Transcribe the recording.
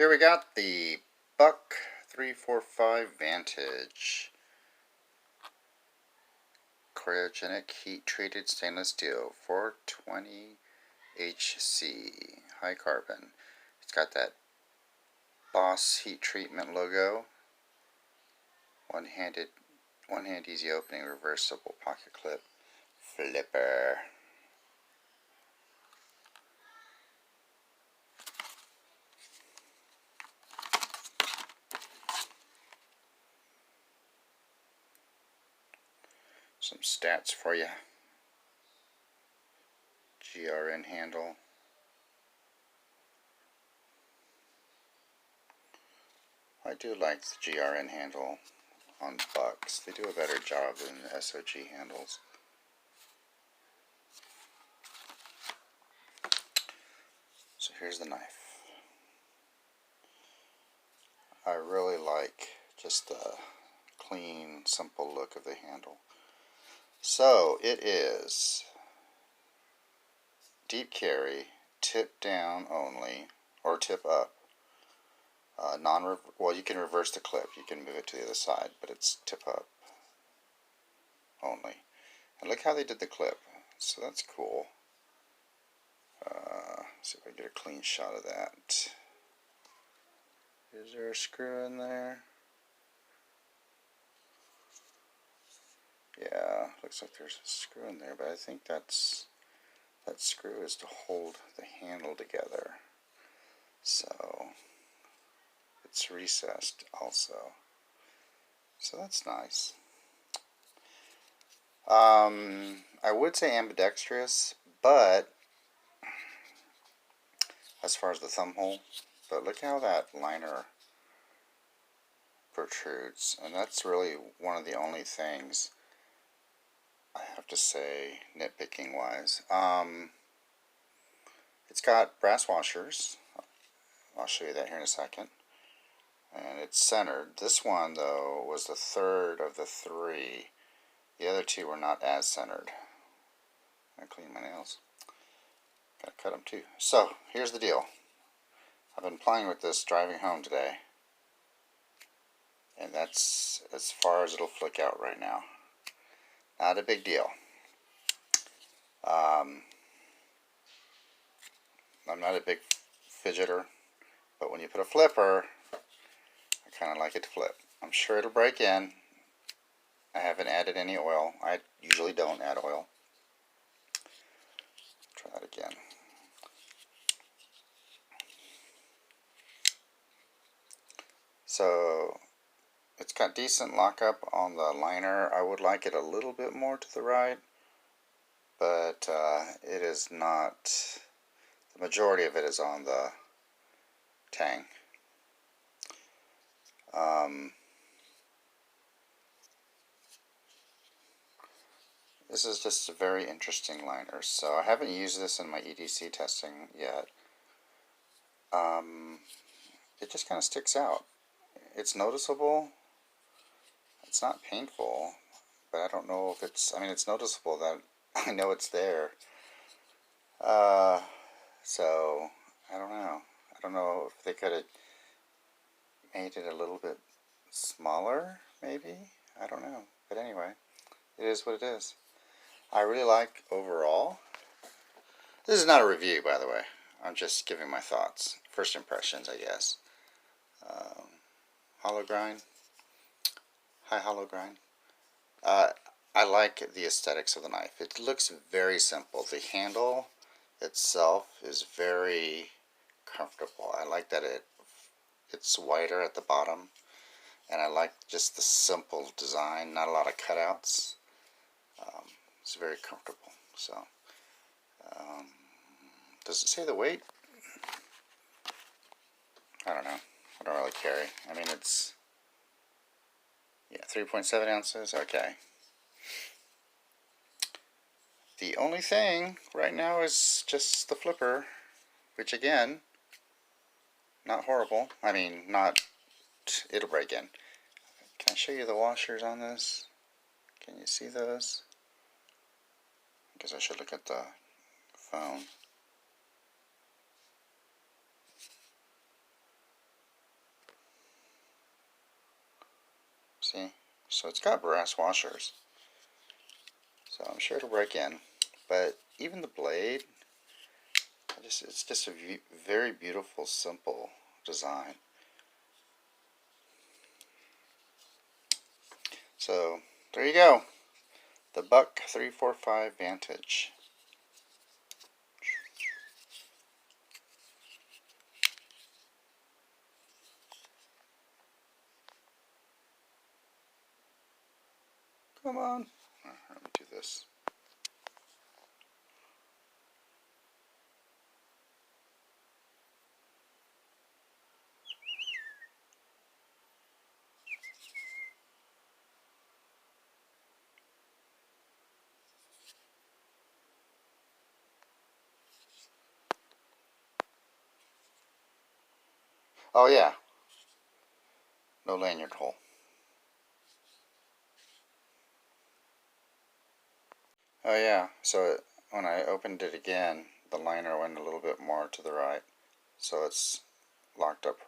Here we got the Buck 345 Vantage. Cryogenic heat treated stainless steel, 420 HC, high carbon. It's got that Boss heat treatment logo. One hand easy opening, reversible pocket clip, flipper. Some stats for you. GRN handle. I do like the GRN handle on Bucks. They do a better job than the SOG handles. So here's the knife. I really like just the clean, simple look of the handle. So it is deep carry, tip down only, or tip up. Well, you can reverse the clip. You can move it to the other side, but it's tip up only. And look how they did the clip. So that's cool. See if I can get a clean shot of that. Is there a screw in there? Yeah, looks like there's a screw in there, but I think that screw is to hold the handle together. So it's recessed also. So that's nice. I would say ambidextrous, but as far as the thumb hole, but look how that liner protrudes, and that's really one of the only things I have to say nitpicking wise. It's got brass washers. I'll show you that here in a second. And it's centered. This one, though, was the third of the three. The other two were not as centered. I clean my nails. Gotta cut them too. So, here's the deal. I've been playing with this driving home today. And that's as far as it'll flick out right now. Not a big deal. I'm not a big fidgeter, but when you put a flipper, I kind of like it to flip. I'm sure it'll break in. I haven't added any oil. I usually don't add oil. Try that again. So it's got decent lockup on the liner. I would like it a little bit more to the right, but it is not. The majority of it is on the tang. This is just a very interesting liner. So I haven't used this in my EDC testing yet. It just kind of sticks out. It's noticeable. It's not painful, but I don't know if it's, I mean, it's noticeable that I know it's there. So I don't know. I don't know if they could have made it a little bit smaller, maybe. I don't know. But anyway, it is what it is. I really like overall. This is not a review, by the way. I'm just giving my thoughts. First impressions, I guess. Hollow grind. High hollow grind. I like the aesthetics of the knife. It looks very simple. The handle itself is very comfortable. I like that it's wider at the bottom, and I like just the simple design, not a lot of cutouts. It's very comfortable. So, does it say the weight? I don't know. I don't really carry. I mean, it's, yeah, 3.7 ounces. Okay. The only thing right now is just the flipper, which again, not horrible. I mean, not, it'll break in. Can I show you the washers on this? Can you see those? I guess I should look at the phone. so it's got brass washers. So I'm sure it'll break in. But even the blade, it's just a very beautiful, simple design. So there you go. The Buck 345 Vantage. Come on. Let me do this. Oh yeah, no lanyard hole. Oh yeah, so when I opened it again, the liner went a little bit more to the right. So it's locked up